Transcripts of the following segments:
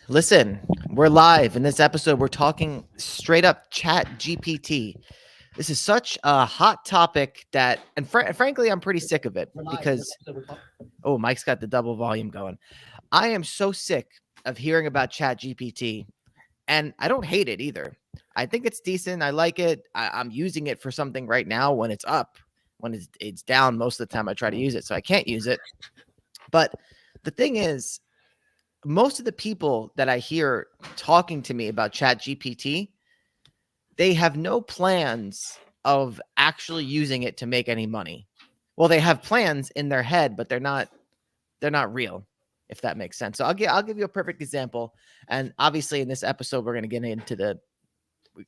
Listen, we're live. In this episode, we're talking straight up Chat GPT. This is such a hot topic that, and frankly, I'm pretty sick of it because, oh, Mike's got the double volume going. I am so sick of hearing about Chat GPT, and I don't hate it either. I think it's decent. I like it. I'm using it for something right now when it's up. When it's down, most of the time I try to use it, so I can't use it. But the thing is, most of the people that I hear talking to me about Chat GPT, they have no plans of actually using it to make any money. Well, they have plans in their head, but they're not real, if that makes sense. So I'll give you a perfect example. And obviously in this episode, we're going to get into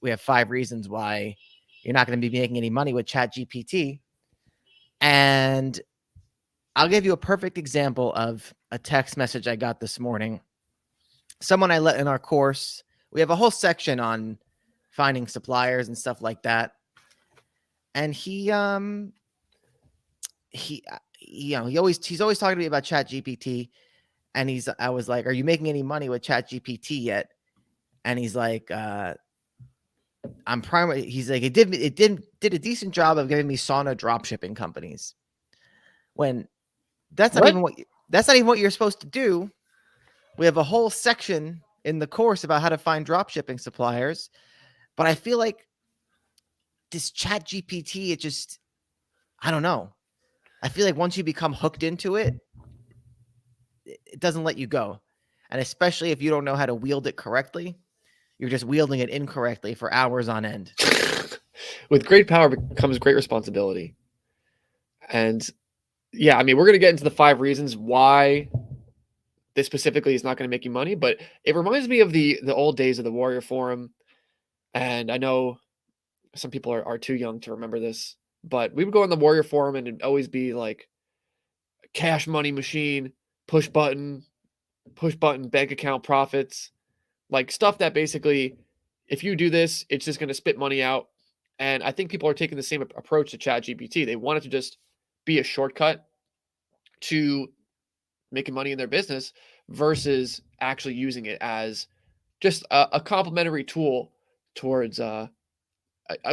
we have 5 reasons why you're not going to be making any money with Chat GPT. And I'll give you a perfect example of a text message I got this morning. Someone I let in our course. We have a whole section on finding suppliers and stuff like that. And he's always talking to me about Chat GPT. And I was like, "Are you making any money with Chat GPT yet?" And he's like, "I'm primary." He's like, "It did a decent job of giving me sauna drop shipping companies." When that's not What? even what you're supposed to do. We have a whole section in the course about how to find drop shipping suppliers. But I feel like this Chat GPT, I don't know. I feel like once you become hooked into it, it doesn't let you go. And especially if you don't know how to wield it correctly, you're just wielding it incorrectly for hours on end. With great power becomes great responsibility. And yeah, I mean, we're going to get into the 5 reasons why this specifically is not going to make you money, but it reminds me of the old days of the Warrior Forum. And I know some people are too young to remember this, but we would go on the Warrior Forum and it'd always be like cash money machine, push button, bank account profits, like stuff that basically, if you do this, it's just going to spit money out. And I think people are taking the same approach to Chat GPT. They want it to just be a shortcut to making money in their business versus actually using it as just a complementary tool towards a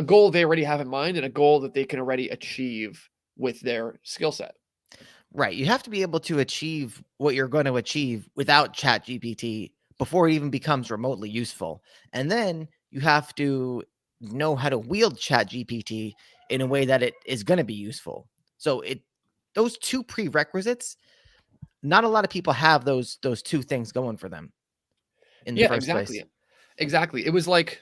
goal they already have in mind and a goal that they can already achieve with their skill set. Right. You have to be able to achieve what you're going to achieve without Chat GPT before it even becomes remotely useful. And then you have to know how to wield Chat GPT in a way that it is going to be useful. So those 2 prerequisites, not a lot of people have those 2 things going for them in the Yeah, first exactly. place. Exactly. It was like,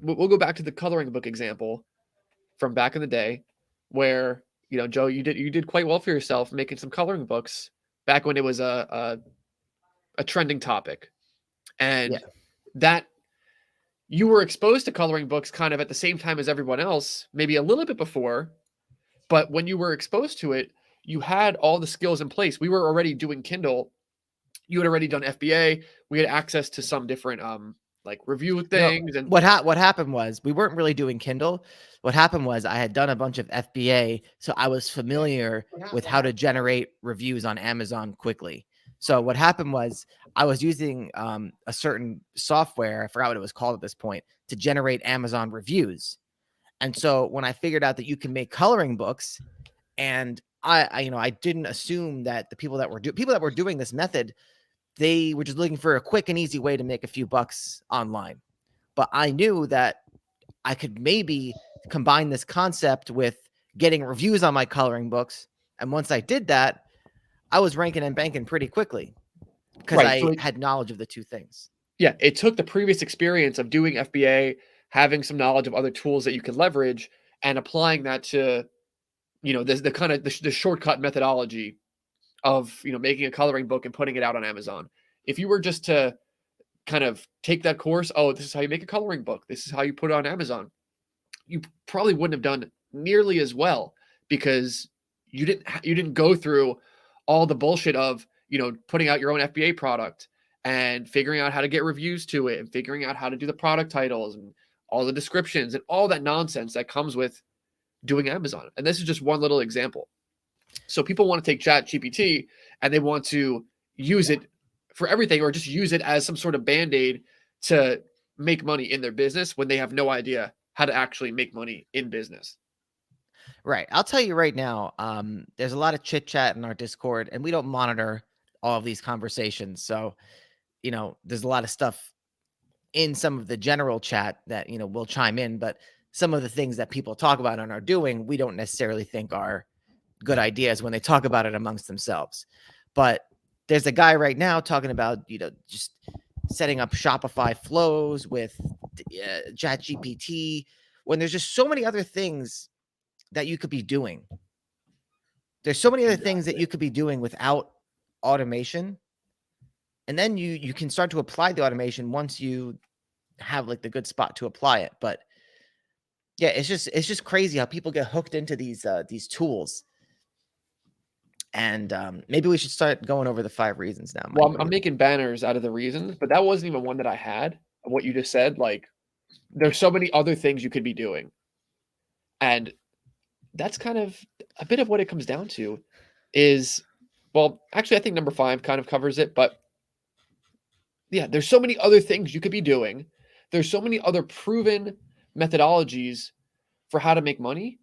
we'll go back to the coloring book example from back in the day where, Joe, you did quite well for yourself making some coloring books back when it was a trending topic. Yeah. And that you were exposed to coloring books kind of at the same time as everyone else, maybe a little bit before, but when you were exposed to it, you had all the skills in place. We were already doing Kindle. You had already done FBA. We had access to some different like review No, things and what happened was we weren't really doing Kindle. What happened was I had done a bunch of FBA, so I was familiar with how to generate reviews on Amazon quickly. So what happened was I was using a certain software, I forgot what it was called at this point, to generate Amazon reviews. And so when I figured out that you can make coloring books, and I didn't assume that the people that were doing this method, they were just looking for a quick and easy way to make a few bucks online. But I knew that I could maybe combine this concept with getting reviews on my coloring books. And once I did that, I was ranking and banking pretty quickly because right. So I had knowledge of the 2 things. yeah, it took the previous experience of doing FBA, having some knowledge of other tools that you could leverage, and applying that to the kind of the shortcut methodology of making a coloring book and putting it out on Amazon. If you were just to kind of take that course, oh, this is how you make a coloring book, this is how you put it on Amazon, you probably wouldn't have done nearly as well because you didn't go through all the bullshit of putting out your own FBA product and figuring out how to get reviews to it and figuring out how to do the product titles and all the descriptions and all that nonsense that comes with doing Amazon. And this is just one little example. So people want to take Chat GPT and they want to use it for everything, or just use it as some sort of band-aid to make money in their business when they have no idea how to actually make money in business. Right. I'll tell you right now, there's a lot of chit chat in our Discord, and we don't monitor all of these conversations. So, there's a lot of stuff in some of the general chat that, will chime in, but some of the things that people talk about and are doing, we don't necessarily think are good ideas when they talk about it amongst themselves. But there's a guy right now talking about, just setting up Shopify flows with Chat GPT when there's just so many other things that you could be doing. There's so many other things that you could be doing without automation. And then you can start to apply the automation once you have like the good spot to apply it. But yeah, it's just crazy how people get hooked into these tools. And maybe we should start going over the 5 reasons now, Mike. Well, What do I'm you making banners out of the reasons, but that wasn't even one that I had. What you just said, like, there's so many other things you could be doing. And that's kind of a bit of what it comes down to is, well, actually, I think number 5 kind of covers it, but yeah, there's so many other things you could be doing. There's so many other proven methodologies for how to make money.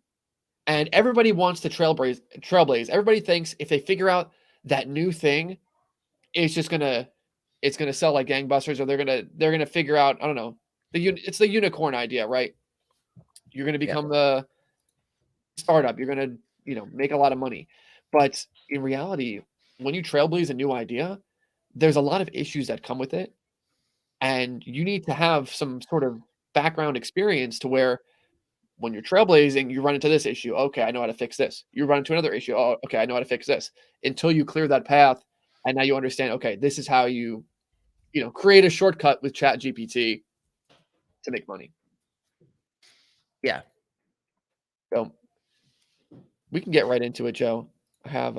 And everybody wants to trailblaze. Everybody thinks if they figure out that new thing, it's gonna sell like gangbusters, or they're gonna figure out, I don't know, it's the unicorn idea, right? You're gonna Yeah. become the startup. You're gonna, make a lot of money. But in reality, when you trailblaze a new idea, there's a lot of issues that come with it. And you need to have some sort of background experience to where when you're trailblazing, you run into this issue. Okay, I know how to fix this. You run into another issue. Oh, okay, I know how to fix this. Until you clear that path, and now you understand, okay, this is how you, create a shortcut with Chat GPT to make money. Yeah. So we can get right into it, Joe. I have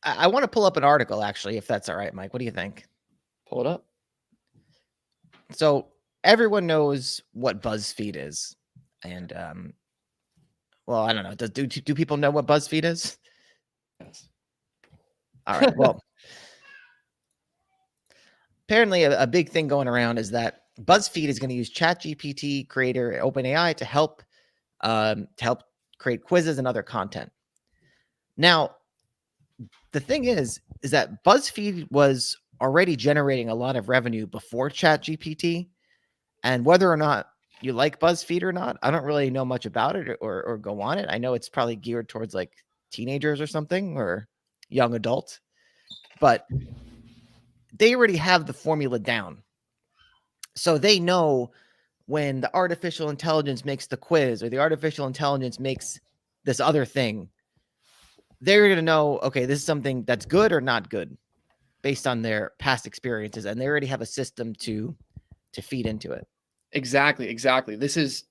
I want to pull up an article actually, if that's all right, Mike. What do you think? pull it up. So everyone knows what BuzzFeed is. And well, I don't know. Do people know what BuzzFeed is? Yes. All right. Well, apparently a big thing going around is that BuzzFeed is going to use ChatGPT creator OpenAI to help create quizzes and other content. Now, the thing is that BuzzFeed was already generating a lot of revenue before ChatGPT, and whether or not you like BuzzFeed or not, I don't really know much about it or go on it. I know it's probably geared towards like teenagers or something or young adults, but they already have the formula down. So they know when the artificial intelligence makes the quiz or the artificial intelligence makes this other thing, they're going to know, okay, this is something that's good or not good based on their past experiences. And they already have a system to feed into it. Exactly. This is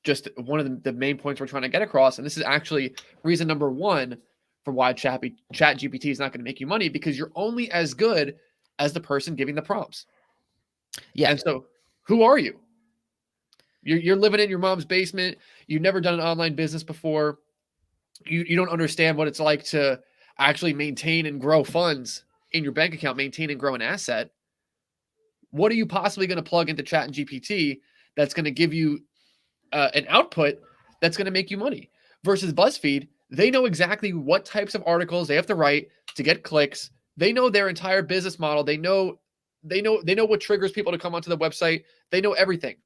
just one of the main points we're trying to get across. And this is actually reason number 1 for why Chat GPT is not going to make you money, because you're only as good as the person giving the prompts. Yeah. And so who are you? You're living in your mom's basement. You've never done an online business before. You don't understand what it's like to actually maintain and grow funds in your bank account, maintain and grow an asset. What are you possibly going to plug into Chat GPT that's going to give you an output that's going to make you money? Versus BuzzFeed, they know exactly what types of articles they have to write to get clicks. They know their entire business model. They know what triggers people to come onto the website. They know everything.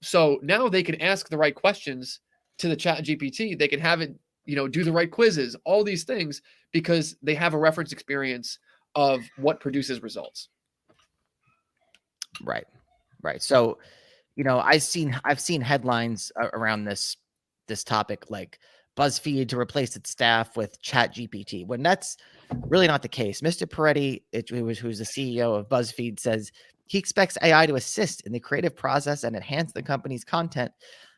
So now they can ask the right questions to the Chat GPT. They can have it, do the right quizzes, all these things, because they have a reference experience of what produces results. Right. So, I've seen headlines around this topic, like BuzzFeed to replace its staff with Chat GPT, when that's really not the case. Mr. Peretti, who's the CEO of BuzzFeed, says he expects AI to assist in the creative process and enhance the company's content,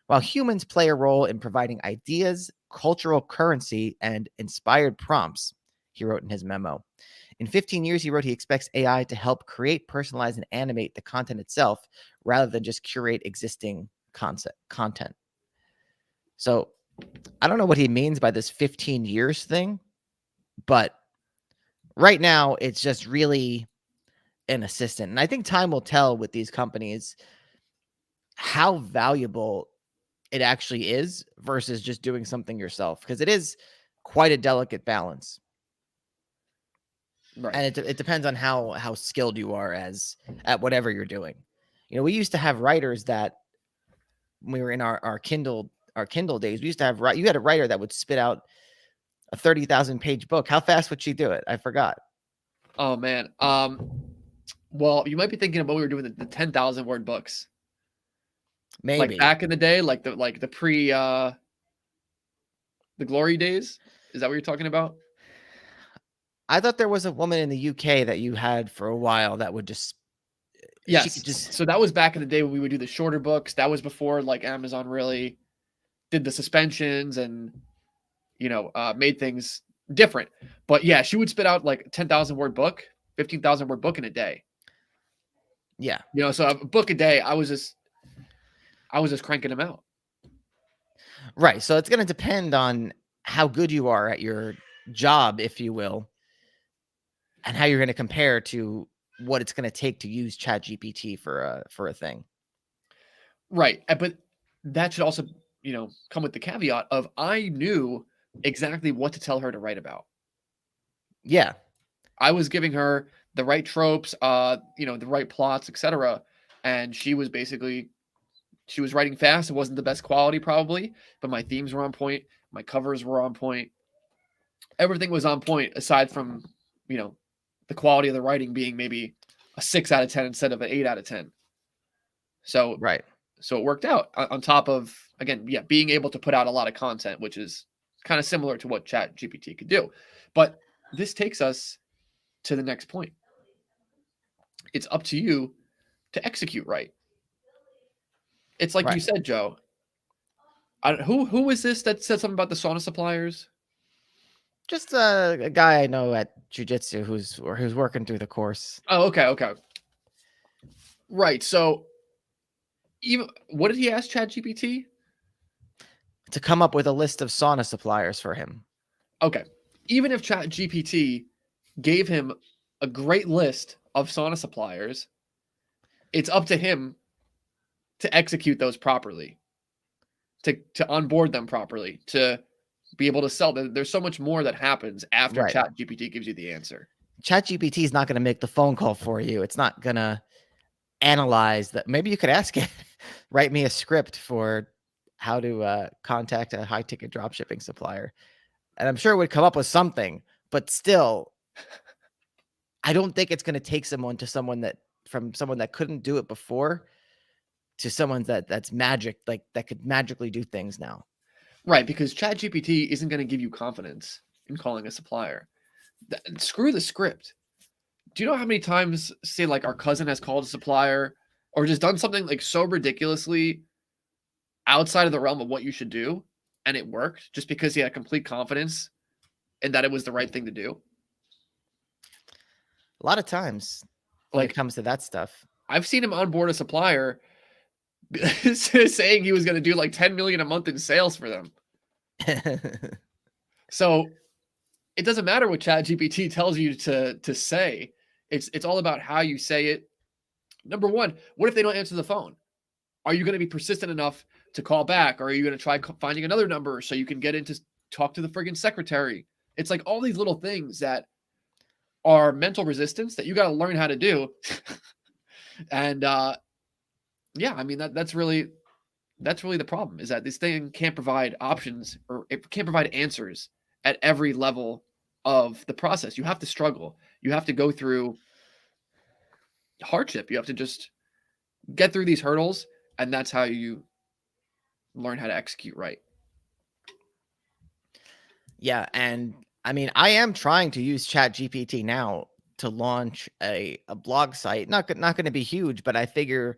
while humans play a role in providing ideas, cultural currency, and inspired prompts, he wrote in his memo. In 15 years, he wrote, he expects AI to help create, personalize, and animate the content itself rather than just curate existing content. So I don't know what he means by this 15 years thing, but right now it's just really an assistant. And I think time will tell with these companies how valuable it actually is versus just doing something yourself, because it is quite a delicate balance. Right. And it depends on how skilled you are at whatever you're doing. We used to have writers that, when we were in our Kindle days, we used to have, you had a writer that would spit out a 30,000 page book. How fast would she do it? I forgot. Oh man. Well, you might be thinking about when we were doing the 10,000 word books. Like Maybe. back in the day, like the pre the glory days. Is that what you're talking about? I thought there was a woman in the UK that you had for a while that would just, she could Yes. just, So that was back in the day when we would do the shorter books. That was before like Amazon really did the suspensions and made things different. But yeah, she would spit out like 10,000 word book, 15,000 word book in a day. yeah. So a book a day, I was just cranking them out. Right. So it's going to depend on how good you are at your job, if you will, and how you're going to compare to what it's going to take to use Chat GPT for a thing. Right. But that should also, come with the caveat of I knew exactly what to tell her to write about. Yeah. I was giving her the right tropes, the right plots, etc. And she was writing fast. It wasn't the best quality probably, but my themes were on point. My covers were on point. Everything was on point aside from, the quality of the writing being maybe a 6 out of 10 instead of an 8 out of 10. So Right. it worked out on top of, again, being able to put out a lot of content, which is kind of similar to what Chat GPT could do. But this takes us to the next point. It's up to you to execute right. It's like you Right. said, Joe. Who was this that said something about the sauna suppliers? Just a guy I know at jiu-jitsu who's working through the course. Oh, okay. Right. So, even what did he ask ChatGPT? To come up with a list of sauna suppliers for him. Okay. Even if ChatGPT gave him a great list of sauna suppliers, it's up to him to execute those properly, to onboard them properly, to be able to sell them. There's so much more that happens after Right. ChatGPT gives you the answer. ChatGPT is not going to make the phone call for you. It's not going to analyze that. Maybe you could ask it, write me a script for how to contact a high ticket drop shipping supplier. And I'm sure it would come up with something, but still, I don't think it's going to take someone from someone that couldn't do it before to someone that's magic, like that could magically do things now. Right, because ChatGPT isn't going to give you confidence in calling a supplier. Screw the script. Do you know how many times, say, like our cousin has called a supplier or just done something like so ridiculously outside of the realm of what you should do, and it worked just because he had complete confidence in that it was the right thing to do? A lot of times when it Like, comes to that stuff. I've seen him onboard a supplier saying he was going to do like 10 million a month in sales for them. So it doesn't matter what ChatGPT tells you to say. It's all about how you say it. Number one, what if they don't answer the phone? Are you going to be persistent enough to call back, or are you going to try finding another number so you can get in to talk to the friggin' secretary? It's like all these little things that are mental resistance that you got to learn how to do. And yeah, I mean that's really the problem, is that this thing can't provide options, or it can't provide answers at every level of the process. You have to struggle. You have to go through hardship. You have to just get through these hurdles, and that's how you learn how to execute right. Yeah, and I mean, I am trying to use Chat GPT now to launch a blog site. Not going to be huge, but I figure,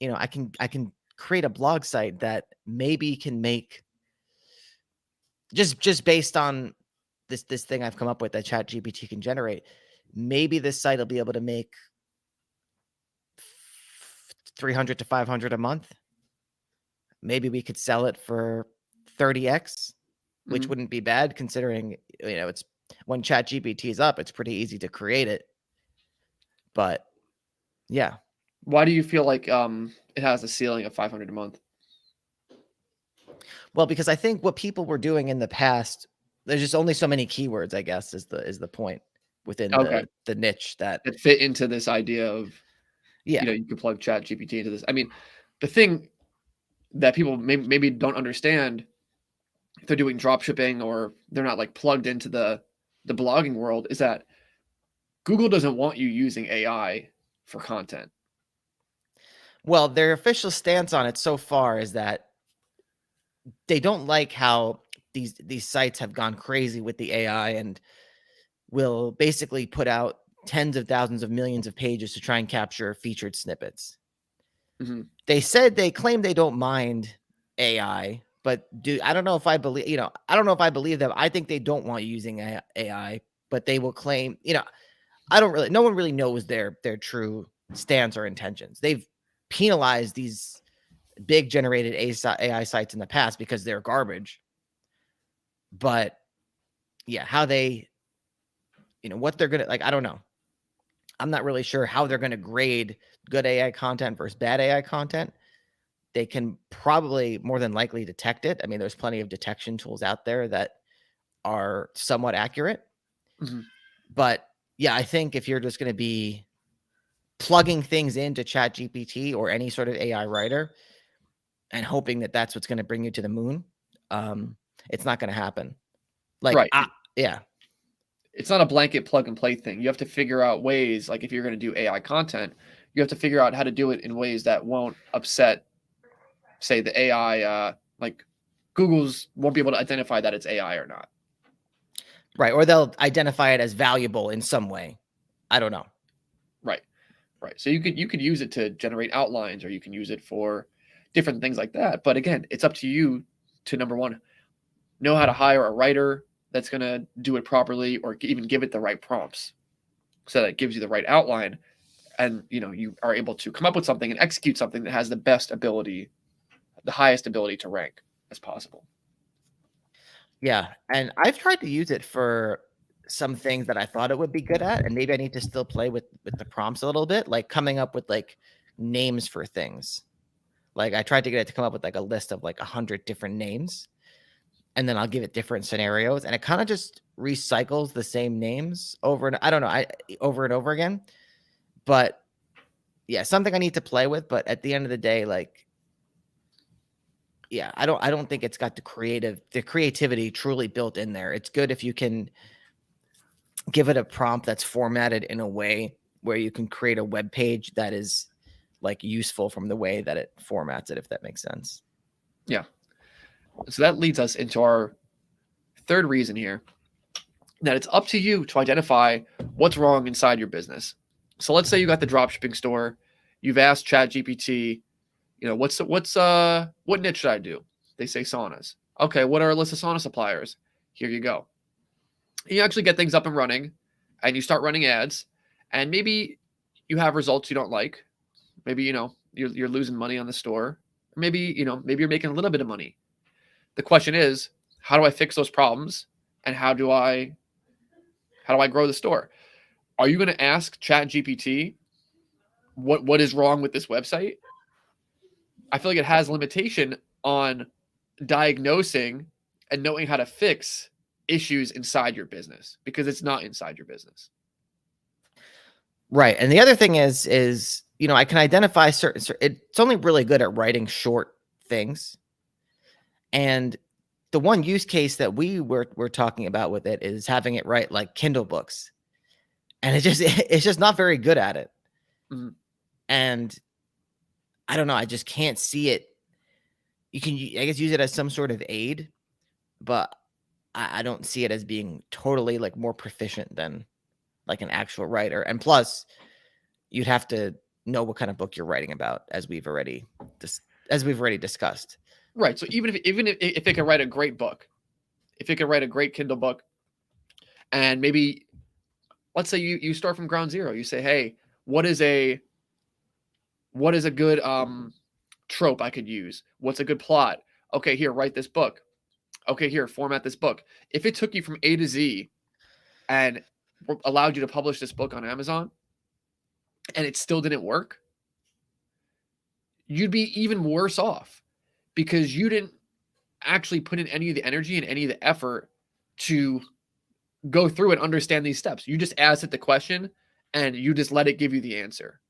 I can create a blog site that maybe can make, just based on this thing I've come up with that Chat GPT can generate. Maybe this site will be able to make 300 to 500 a month. Maybe we could sell it for 30x, which Mhm. wouldn't be bad considering, it's when Chat GPT is up, it's pretty easy to create it. But yeah. Why do you feel like it has a ceiling of 500 a month? Well, because I think what people were doing in the past, there's just only so many keywords, I guess, is the point within Okay. the niche that That fit into this idea of, yeah. you could plug Chat GPT into this. I mean, the thing that people maybe don't understand if they're doing drop shipping or they're not like plugged into the blogging world is that Google doesn't want you using AI for content. Well, their official stance on it so far is that they don't like how these sites have gone crazy with the AI and will basically put out tens of thousands of millions of pages to try and capture featured snippets. Mhm. They claim they don't mind AI, but I don't know if I believe, I don't know if I believe them. I think they don't want you using AI, but they will claim, no one really knows their true stance or intentions. They've penalized these big generated AI sites in the past because they're garbage. But yeah, how they, what they're gonna like, I don't know. I'm not really sure how they're gonna grade good AI content versus bad AI content. They can probably more than likely detect it. I mean, there's plenty of detection tools out there that are somewhat accurate. Mhm. But yeah, I think if you're just going to be plugging things into Chat GPT or any sort of AI writer and hoping that that's what's going to bring you to the moon, it's not going to happen. Like, Right. yeah, It's not a blanket plug and play thing. You have to figure out ways, like if you're going to do AI content, you have to figure out how to do it in ways that won't upset, say, the AI. Like Google's won't be able to identify that it's AI or not. right. Or they'll identify it as valuable in some way. I don't know. Right. Right. So you could use it to generate outlines, or you can use it for different things like that. But again, it's up to you to, number one, know how to hire a writer that's going to do it properly, or even give it the right prompts so that it gives you the right outline, and you are able to come up with something and execute something that has the best ability, the highest ability to rank as possible. Yeah, and I've tried to use it for some things that I thought it would be good at, and maybe I need to still play with the prompts a little bit, like coming up with like names for things. Like I tried to get it to come up with like a list of like 100 different names, and then I'll give it different scenarios, and it kind of just recycles the same names over and I don't know, over and over again. But yeah, something I need to play with. But at the end of the day, like yeah, I don't think it's got the creativity truly built in there. It's good if you can give it a prompt that's formatted in a way where you can create a web page that is like useful from the way that it formats it, if that makes sense. Yeah. So that leads us into our third reason here, that it's up to you to identify what's wrong inside your business. So let's say you got the dropshipping store, you've asked ChatGPT, what niche should I do? They say saunas. Okay, what are a list of sauna suppliers? Here you go. You actually get things up and running, and you start running ads, and maybe you have results you don't like. Maybe you're losing money on the store, or maybe you're making a little bit of money. The question is, how do I fix those problems, and how do I grow the store? Are you going to ask ChatGPT what is wrong with this website? I feel like it has limitation on diagnosing and knowing how to fix issues inside your business, because it's not inside your business. Right. And the other thing is, I can identify it's only really good at writing short things. And the one use case that we're talking about with it is having it write like Kindle books. And it's just not very good at it. Mhm. And I don't know, I just can't see it. You can, I guess, use it as some sort of aid, but I don't see it as being totally like more proficient than like an actual writer. And plus, you'd have to know what kind of book you're writing about, as we've already discussed. Right. So even if it can write a great book, if it can write a great Kindle book, and maybe let's say you start from ground zero, you say, hey, what is a good trope I could use? What's a good plot? Okay, here, write this book. Okay, here, format this book. If it took you from A to Z and allowed you to publish this book on Amazon, and it still didn't work, you'd be even worse off because you didn't actually put in any of the energy and any of the effort to go through and understand these steps. You just asked it the question and you just let it give you the answer.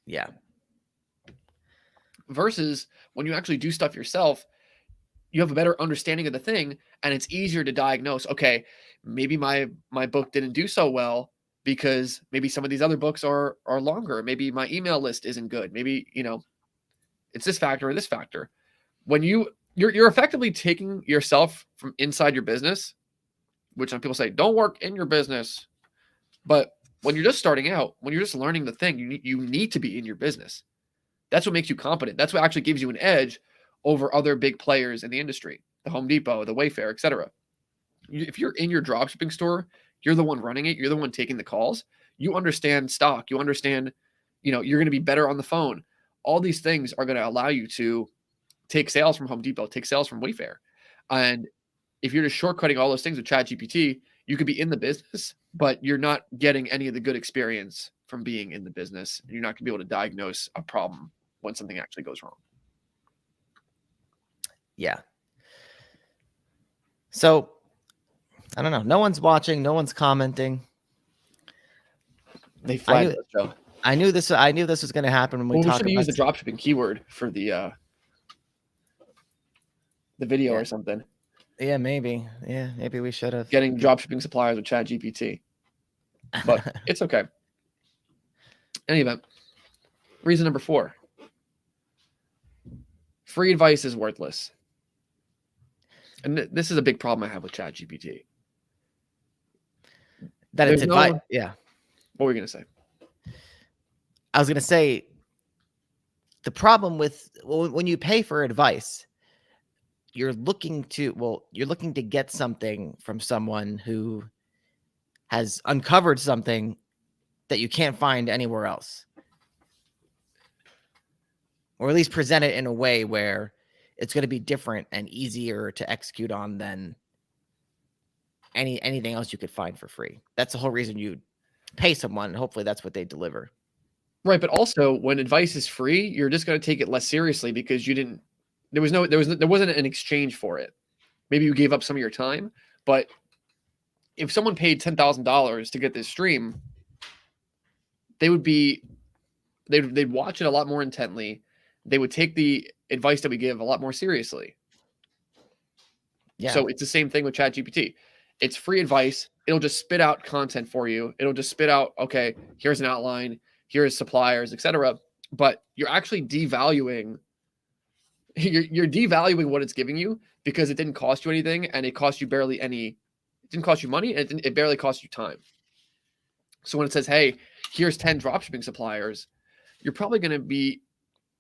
Yeah. Versus when you actually do stuff yourself, you have a better understanding of the thing and it's easier to diagnose, okay, maybe my book didn't do so well because maybe some of these other books are longer. Maybe my email list isn't good. Maybe, it's this factor or this factor. When you're effectively taking yourself from inside your business, which some people say, don't work in your business. But when you're just starting out, when you're just learning the thing, you need to be in your business. That's what makes you competent. That's what actually gives you an edge over other big players in the industry, the Home Depot, the Wayfair, etc. If you're in your dropshipping store, you're the one running it, you're the one taking the calls, you understand stock, you understand, you're going to be better on the phone. All these things are going to allow you to take sales from Home Depot, take sales from Wayfair. And if you're just shortcutting all those things with Chat GPT, you could be in the business, but you're not getting any of the good experience from being in the business. And you're not going to be able to diagnose a problem when something actually goes wrong. Yeah. So I don't know. No one's watching. No one's commenting. They flagged us, Joe. I knew this was going to happen when we talked should about use the dropshipping keyword for the video or something. Yeah, maybe. Yeah, maybe we should have. Getting dropshipping suppliers with Chat GPT. But it's okay. Any event. Reason number 4. Free advice is worthless. And this is a big problem I have with Chat GPT. That it's advice. Yeah. What were you going to say? I was going to say the problem with when you pay for advice, you're looking to get something from someone who has uncovered something that you can't find anywhere else. Or at least present it in a way where it's going to be different and easier to execute on than anything else you could find for free. That's the whole reason you pay someone. Hopefully that's what they deliver. Right, but also when advice is free, you're just going to take it less seriously because there wasn't an exchange for it. Maybe you gave up some of your time, but if someone paid $10,000 to get this stream, they'd watch it a lot more intently. They would take the advice that we give a lot more seriously. Yeah. So it's the same thing with ChatGPT. It's free advice. It'll just spit out content for you. It'll just spit out, okay, here's an outline, here's suppliers, etc. But you're actually devaluing. You're devaluing what it's giving you because it didn't cost you anything, and it cost you barely any. It didn't cost you money, and it barely cost you time. So when it says, "Hey, here's 10 dropshipping suppliers," you're probably going to be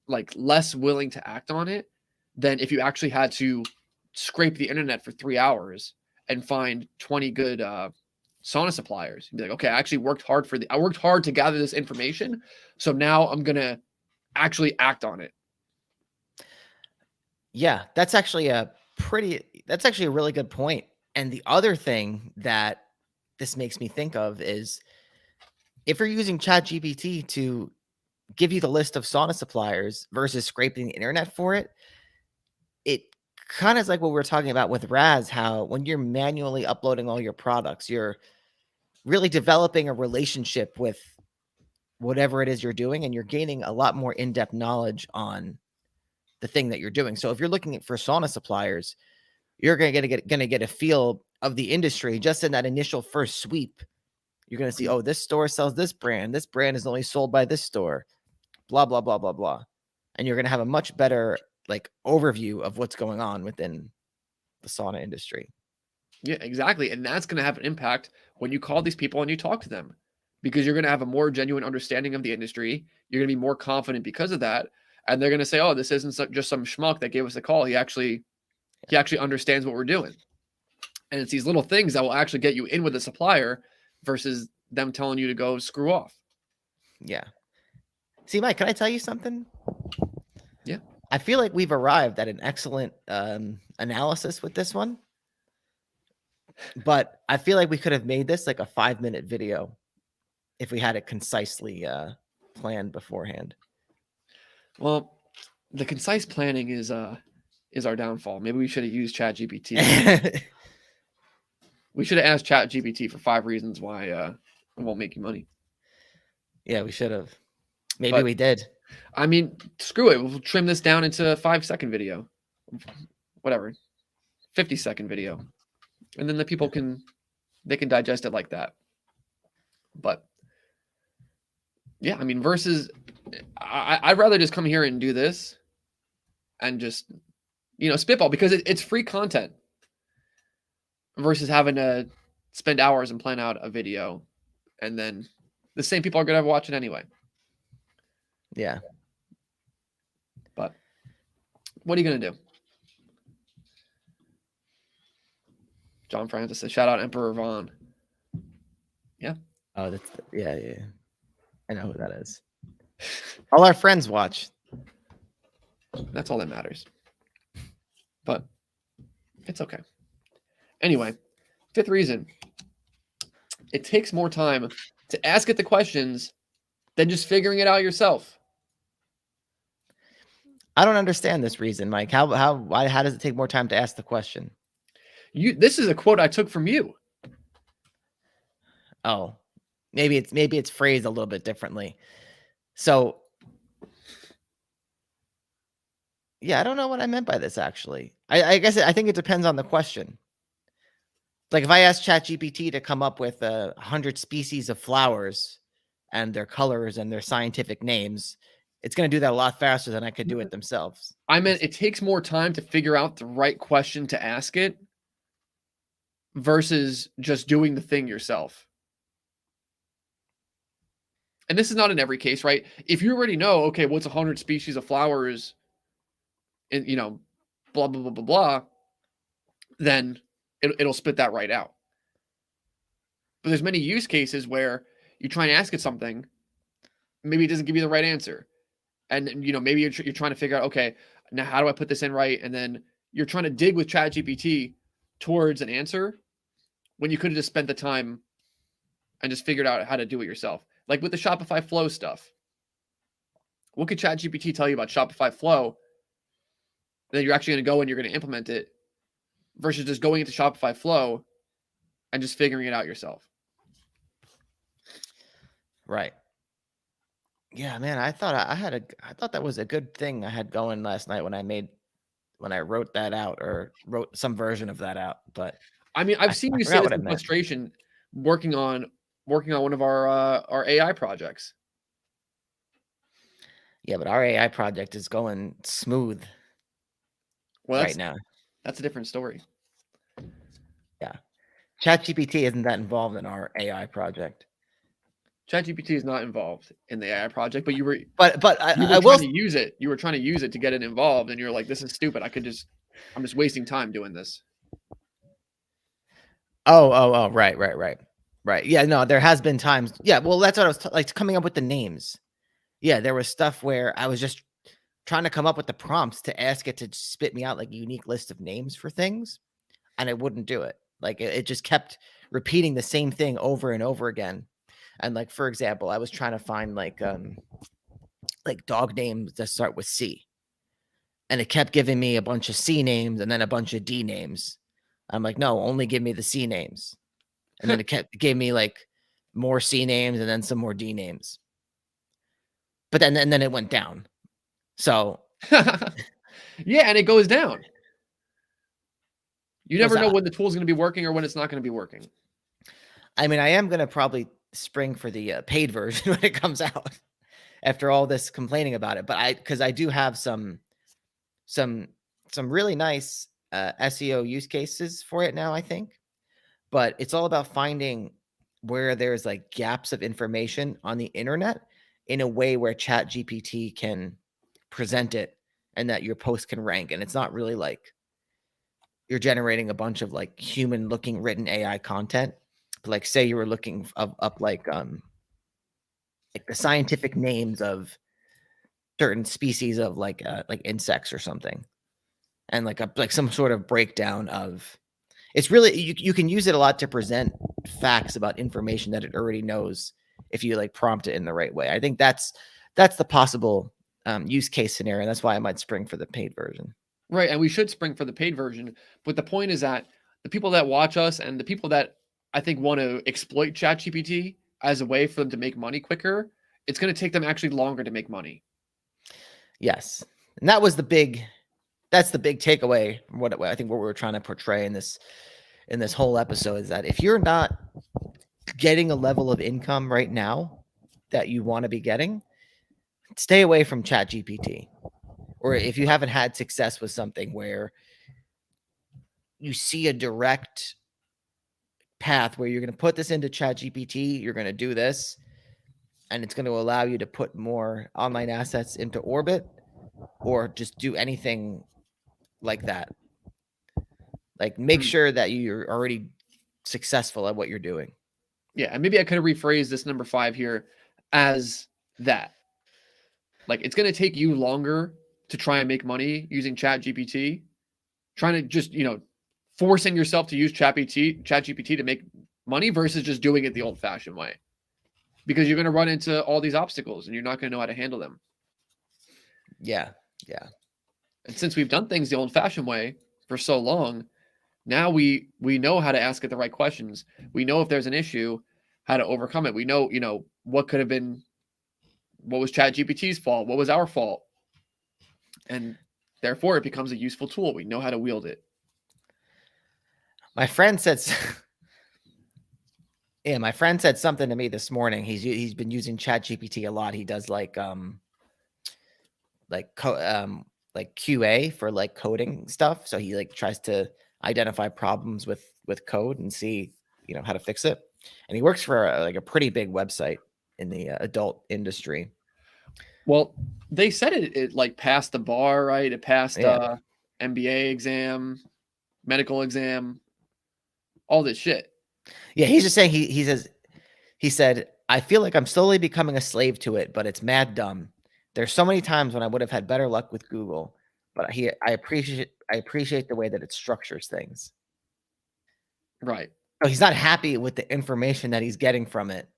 like less willing to act on it than if you actually had to scrape the internet for 3 hours and find 20 good sauna suppliers. You'd be like, okay, I actually worked hard to gather this information. So now I'm going to actually act on it. Yeah, that's actually a really good point. And the other thing that this makes me think of is if you're using ChatGPT to give you the list of sauna suppliers versus scraping the internet for it, it kind of is like what we were talking about with Raz, how when you're manually uploading all your products, you're really developing a relationship with whatever it is you're doing, and you're gaining a lot more in-depth knowledge on the thing that you're doing. So if you're looking for sauna suppliers, you're going to get a feel of the industry just in that initial first sweep. You're going to see, oh, this store sells this brand. This brand is only sold by this store, blah, blah, blah, blah, blah. And you're going to have a much better overview of what's going on within the sauna industry. Yeah, exactly. And that's going to have an impact when you call these people and you talk to them, because you're going to have a more genuine understanding of the industry. You're going to be more confident because of that. And they're going to say, oh, this isn't just some schmuck that gave us a call. He actually understands what we're doing. And it's these little things that will actually get you in with the supplier versus them telling you to go screw off. Yeah. See, Mike, can I tell you something? Yeah. I feel like we've arrived at an excellent analysis with this one. But I feel like we could have made this like a 5-minute video. if we had it concisely planned beforehand. Well, the concise planning is our downfall. Maybe we should have used Chat GPT. We should have asked Chat GPT for 5 reasons why it won't make you money. Yeah, we should have. Maybe But we did. I mean, screw it. We'll trim this down into a 5-second video, whatever, 50-second video, and then the people can digest it like that. But yeah, I mean, versus I'd rather just come here and do this and just spitball, because it's free content versus having to spend hours and plan out a video, and then the same people are gonna watch it anyway. Yeah. But what are you gonna do? John Francis says, shout out Emperor Vaughn. Yeah. Oh, yeah. I know who that is. All our friends watch. That's all that matters. But it's okay. Anyway, 5th reason. It takes more time to ask it the questions than just figuring it out yourself. I don't understand this reason, Mike. How does it take more time to ask the question? This is a quote I took from you. Oh, maybe it's phrased a little bit differently. So, yeah, I don't know what I meant by this, actually. I guess I think it depends on the question. Like, if I ask ChatGPT to come up with 100 species of flowers and their colors and their scientific names, it's going to do that a lot faster than I could do it themselves. I meant it takes more time to figure out the right question to ask it versus just doing the thing yourself. And this is not in every case, right? If you already know, okay, what's 100 species of flowers, and blah, blah, blah, blah, blah, then it'll spit that right out. But there's many use cases where you try and ask it something, maybe it doesn't give you the right answer. And, maybe you're trying to figure out, okay, now how do I put this in right? And then you're trying to dig with ChatGPT towards an answer when you could have just spent the time and just figured out how to do it yourself. Like with the Shopify Flow stuff. What could ChatGPT tell you about Shopify Flow that you're actually going to go and you're going to implement it versus just going into Shopify Flow and just figuring it out yourself? Right. Yeah, man, I thought that was a good thing I had going last night when I wrote that out, or wrote some version of that out. But I mean, I've seen you say this in frustration working on one of our AI projects. Yeah, but our AI project is going smooth right now. That's a different story. Yeah. ChatGPT isn't that involved in our AI project. ChatGPT is not involved in the AI project, but you were I trying to use it. You were trying to use it to get it involved, and you're like, "This is stupid. I'm just wasting time doing this." Oh, right. Yeah, no, there has been times. Yeah, well, that's what I was like, coming up with the names. Yeah, there was stuff where I was just trying to come up with the prompts to ask it to spit me out like a unique list of names for things, and it wouldn't do it. Like it just kept repeating the same thing over and over again. And like, for example, I was trying to find like dog names that start with C, and it kept giving me a bunch of C names and then a bunch of D names. I'm like, no, only give me the C names. And then it gave me like more C names and then some more D names. But then it went down. So yeah, and it goes down. You never know when the tool is going to be working or when it's not going to be working. I mean, I am going to probably spring for the paid version when it comes out after all this complaining about it. But because I do have some really nice SEO use cases for it now, I think. But it's all about finding where there's like gaps of information on the internet in a way where Chat GPT can present it and that your post can rank. And it's not really like you're generating a bunch of like human looking written AI content. But like, say you were looking up like the scientific names of certain species of like insects or something, and like some sort of breakdown of. It's really you can use it a lot to present facts about information that it already knows if you like prompt it in the right way. I think that's the possible use case scenario. That's why I might spring for the paid version. Right, and we should spring for the paid version. But the point is that the people that watch us and the people that I think want to exploit ChatGPT as a way for them to make money quicker, it's going to take them actually longer to make money. Yes, and that was the big. That's the big takeaway. What I think what we were trying to portray in this whole episode is that if you're not getting a level of income right now that you want to be getting, stay away from Chat GPT. Or if you haven't had success with something where you see a direct path where you're going to put this into Chat GPT, you're going to do this, and it's going to allow you to put more online assets into orbit, or just do anything like that. Like, make sure that you're already successful at what you're doing. Yeah, and maybe I could have rephrased this number 5 here as that. Like, it's going to take you longer to try and make money using Chat GPT, trying to just, forcing yourself to use Chat GPT to make money versus just doing it the old-fashioned way. Because you're going to run into all these obstacles and you're not going to know how to handle them. Yeah, yeah. And since we've done things the old-fashioned way for so long, now we know how to ask it the right questions. We know if there's an issue, how to overcome it. We know, what could have been, what was Chat GPT's fault? What was our fault? And therefore, it becomes a useful tool. We know how to wield it. My friend said, my friend said something to me this morning. He's been using Chat GPT a lot. He does like QA for like coding stuff. So he like tries to identify problems with code and see how to fix it. And he works for a pretty big website in the adult industry. Well, they said it like passed the bar, right? It passed MBA exam, medical exam, all this shit. Yeah, he's just saying he said, I feel like I'm slowly becoming a slave to it, but it's mad dumb. There's so many times when I would have had better luck with Google, but I appreciate the way that it structures things. Right. So he's not happy with the information that he's getting from it,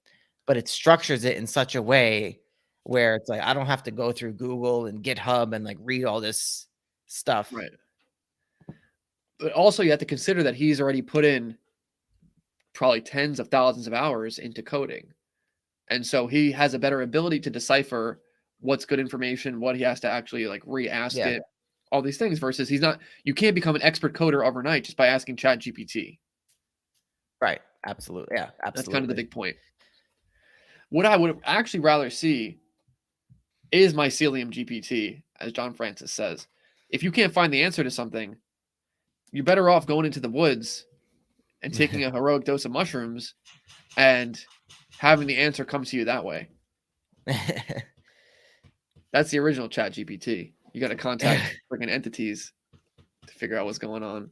but it structures it in such a way where it's like I don't have to go through Google and GitHub and like read all this stuff. Right. But also you have to consider that he's already put in probably tens of thousands of hours into coding. And so he has a better ability to decipher what's good information, what he has to actually like re-ask it, all these things versus you can't become an expert coder overnight just by asking Chat GPT. Right. Absolutely. Yeah, absolutely. That's kind of the big point. What I would actually rather see is mycelium GPT, as John Francis says. If you can't find the answer to something, you're better off going into the woods and taking a heroic dose of mushrooms and having the answer come to you that way. That's the original Chat GPT. You got to contact freaking entities to figure out what's going on.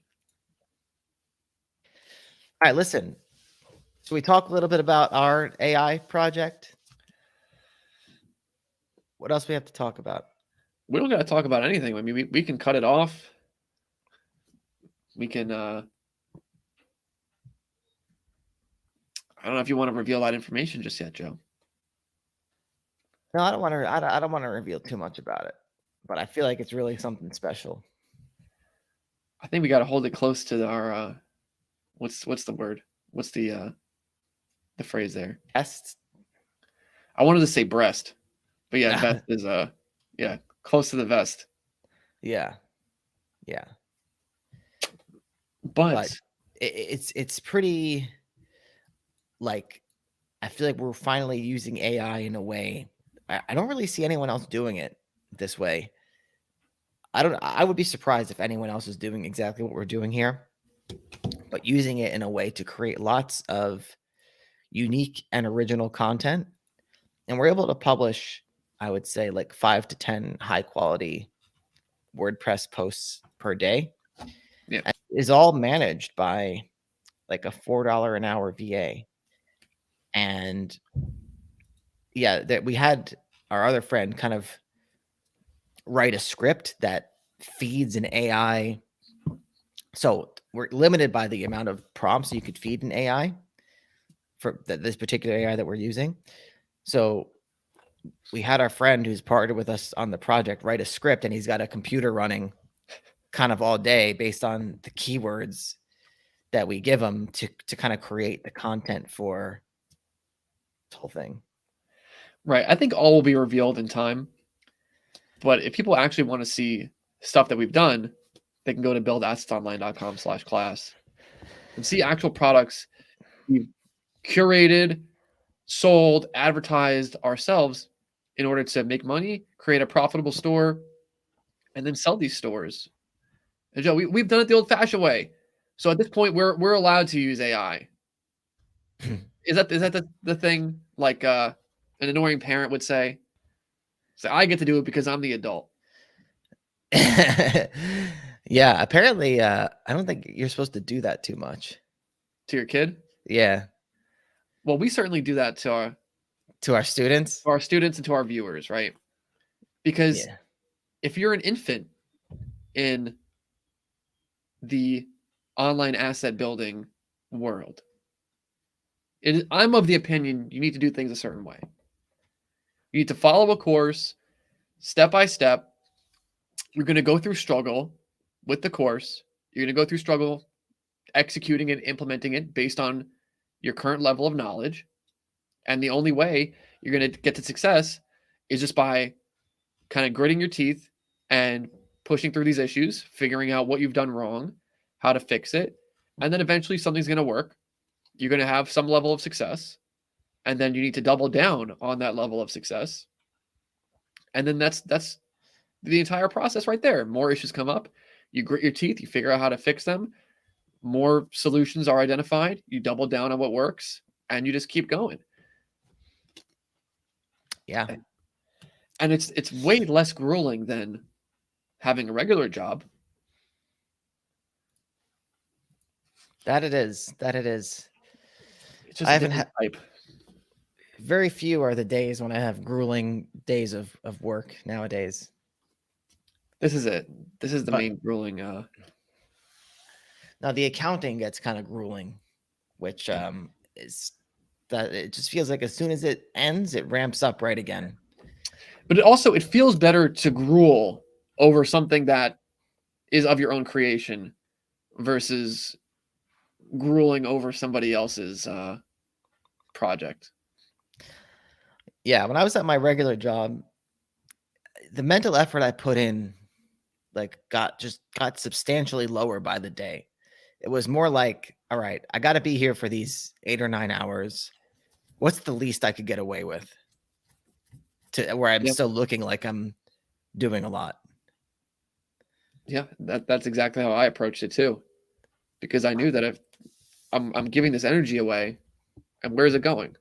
All right, listen. Should we talk a little bit about our AI project? What else we have to talk about? We don't got to talk about anything. I mean, we can cut it off. We can. I don't know if you want to reveal that information just yet, Joe. No, I don't want to. I don't want to reveal too much about it, but I feel like it's really something special. I think we got to hold it close to our. What's the word? What's the phrase there? Best. I wanted to say breast, but yeah, vest is close to the vest. Yeah. But it's pretty. Like, I feel like we're finally using AI in a way. I don't really see anyone else doing it this way. I would be surprised if anyone else is doing exactly what we're doing here, but using it in a way to create lots of unique and original content. And we're able to publish, I would say, like 5 to 10 high quality WordPress posts per day. Yeah. And it is all managed by like a $4 an hour VA. And that we had our other friend kind of write a script that feeds an AI. So we're limited by the amount of prompts you could feed an AI for this particular AI that we're using. So we had our friend who's partnered with us on the project write a script, and he's got a computer running kind of all day based on the keywords that we give him to kind of create the content for this whole thing. Right. I think all will be revealed in time. But if people actually want to see stuff that we've done, they can go to buildassetsonline.com/class and see actual products we've curated, sold, advertised ourselves in order to make money, create a profitable store, and then sell these stores. And Joe, we've done it the old-fashioned way. So at this point, we're allowed to use AI. Is that the thing like an annoying parent would say? So I get to do it because I'm the adult. Yeah, apparently I don't think you're supposed to do that too much. To your kid? Yeah, Well, we certainly do that to to our students. students and to our viewers, right? Because Yeah. if you're an infant in the online asset building world, I'm of the opinion you need to do things a certain way. You need to follow a course step by step. You're going to go through struggle with the course. You're going to go through struggle executing and implementing it based on your current level of knowledge. And the only way you're going to get to success is just by kind of gritting your teeth and pushing through these issues, figuring out what you've done wrong, how to fix it. And then eventually something's going to work. You're going to have some level of success. And then you need to double down on that level of success. And then that's the entire process right there. More issues come up. You grit your teeth. You figure out how to fix them. More solutions are identified. You double down on what works. And you just keep going. Yeah. And it's way less grueling than having a regular job. That it is. That it is. It's just I a haven't different type. Very few are the days when I have grueling days of work nowadays. This is it. This is the But- main grueling. Now the accounting gets kind of grueling, which is that it just feels like as soon as it ends, it ramps up right again. But it feels better to gruel over something that is of your own creation versus grueling over somebody else's project. Yeah, when I was at my regular job, the mental effort I put in got substantially lower by the day. It was more like, all right, I got to be here for these 8 or 9 hours. What's the least I could get away with to where I'm Yep. still looking like I'm doing a lot? Yeah, that's exactly how I approached it too, because I knew that if I'm giving this energy away, and where's it going?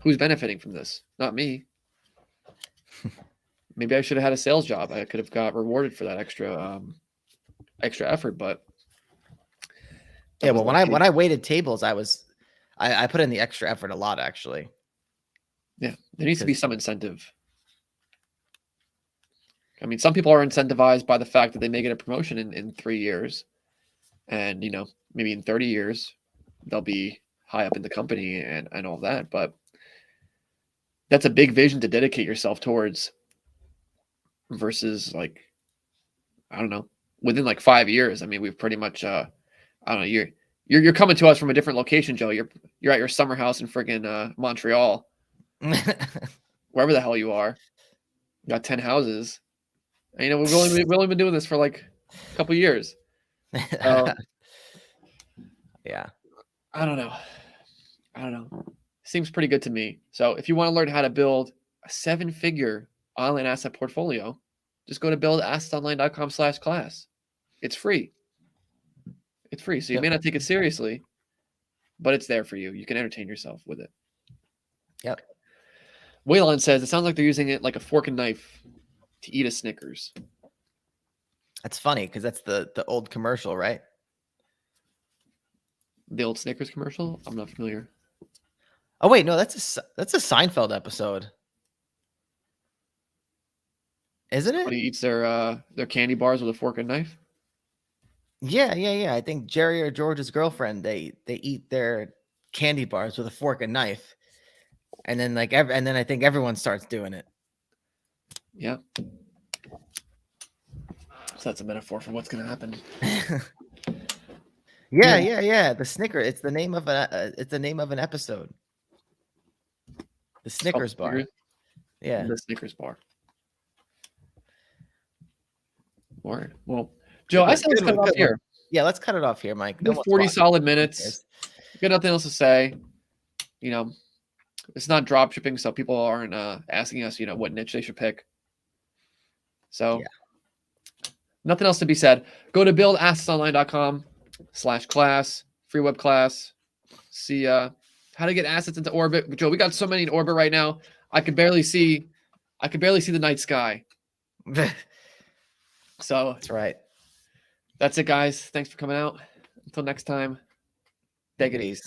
Who's benefiting from this? Not me. Maybe I should have had a sales job. I could have got rewarded for that extra effort, but that Yeah, well, wasn't the when case. I waited tables, I put in the extra effort a lot actually. Yeah, there needs to be some incentive. I mean, some people are incentivized by the fact that they may get a promotion in 3 years, and maybe in 30 years they'll be high up in the company and all that. But that's a big vision to dedicate yourself towards versus like, I don't know, within like 5 years. I mean, we've pretty much I don't know, you're coming to us from a different location, Joe. You're at your summer house in friggin' Montreal, wherever the hell you are. You got 10 houses. And, we've only been doing this for like a couple years. Yeah. I don't know. Seems pretty good to me. So if you want to learn how to build a 7-figure online asset portfolio, just go to buildassetsonline.com/class. It's free. It's free. So you Yep. may not take it seriously, but it's there for you. You can entertain yourself with it. Yep. Waylon says it sounds like they're using it like a fork and knife to eat a Snickers. That's funny because that's the old commercial, right? The old Snickers commercial? I'm not familiar. Oh wait, no, that's a Seinfeld episode, isn't When it? he eats their candy bars with a fork and knife. Yeah. I think Jerry or George's girlfriend they eat their candy bars with a fork and knife, And then and then I think everyone starts doing it. Yeah. So that's a metaphor for what's going to happen. Yeah. The Snicker. It's the name of an episode. The Snickers bar. Snickers? Yeah. The Snickers bar. Word. Well, Joe, I said let's cut it off here. Yeah, let's cut it off here, Mike. No 40 solid minutes. Got nothing else to say. You know, it's not drop shipping, so people aren't asking us, what niche they should pick. So nothing else to be said. Go to buildassetsonline.com/class, free web class. See how to get assets into orbit. Joe, we got so many in orbit right now. I could barely see the night sky. So that's right. That's it, guys. Thanks for coming out. Until next time, take it easy.